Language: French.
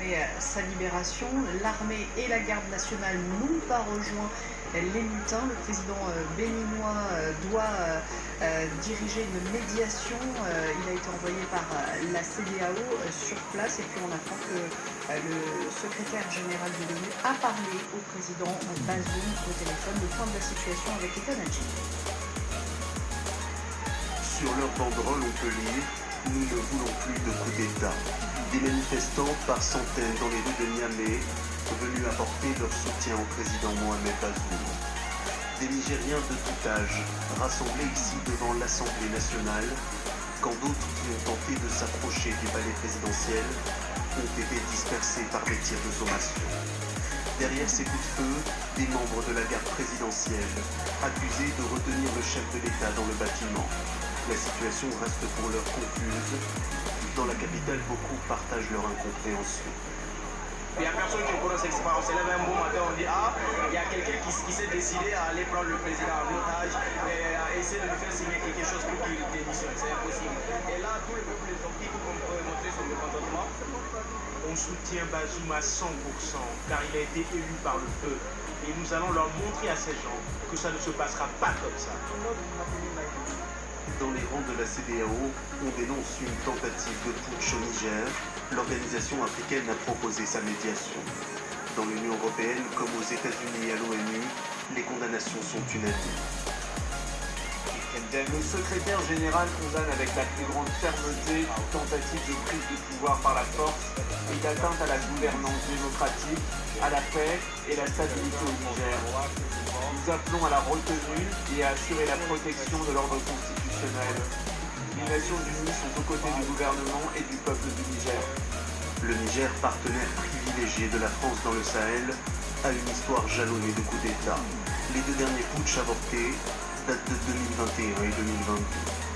réclamait sa libération. L'armée et la garde nationale n'ont pas rejoint les mutins. Le président béninois doit diriger une médiation. Il a été envoyé par la CEDEAO sur place et puis on apprend que le secrétaire général de l'ONU a parlé au président Bazoum au téléphone. Le point de la situation avec État Nadji. Sur leur banderole, on peut lire « Nous ne voulons plus de coup d'État ». Des manifestants par centaines dans les rues de Niamey, venus apporter leur soutien au président Mohamed Bazoum. Des Nigériens de tout âge, rassemblés ici devant l'Assemblée nationale, quand d'autres qui ont tenté de s'approcher du palais présidentiel ont été dispersés par des tirs de sommation. Derrière ces coups de feu, des membres de la garde présidentielle, accusés de retenir le chef de l'État dans le bâtiment. La situation reste pour l'heure confuse. Dans la capitale, beaucoup partagent leur incompréhension. Il n'y a personne qui connaît cette expérience. On se lève un bon matin, on dit ah, il y a quelqu'un qui s'est décidé à aller prendre le président en otage et à essayer de lui faire signer quelque chose pour qu'il démissionne. C'est impossible. Et là, tout le peuple est sorti pour montrer son mécontentement. On soutient Bazoum à 100% car il a été élu par le peuple. Et nous allons leur montrer à ces gens que ça ne se passera pas comme ça. Dans les rangs de la CEDEAO, on dénonce une tentative de putsch au Niger. L'organisation africaine a proposé sa médiation. Dans l'Union européenne, comme aux États-Unis et à l'ONU, les condamnations sont unanimes. Le secrétaire général condamne avec la plus grande fermeté toute tentative de prise de pouvoir par la force et d'atteinte à la gouvernance démocratique, à la paix et la stabilité au Niger. Nous appelons à la retenue et à assurer la protection de l'ordre constitutionnel. Les Nations Unies sont aux côtés du gouvernement et du peuple du Niger. Le Niger, partenaire privilégié de la France dans le Sahel, a une histoire jalonnée de coups d'État. Les deux derniers putschs avortés datent de 2021 et 2022.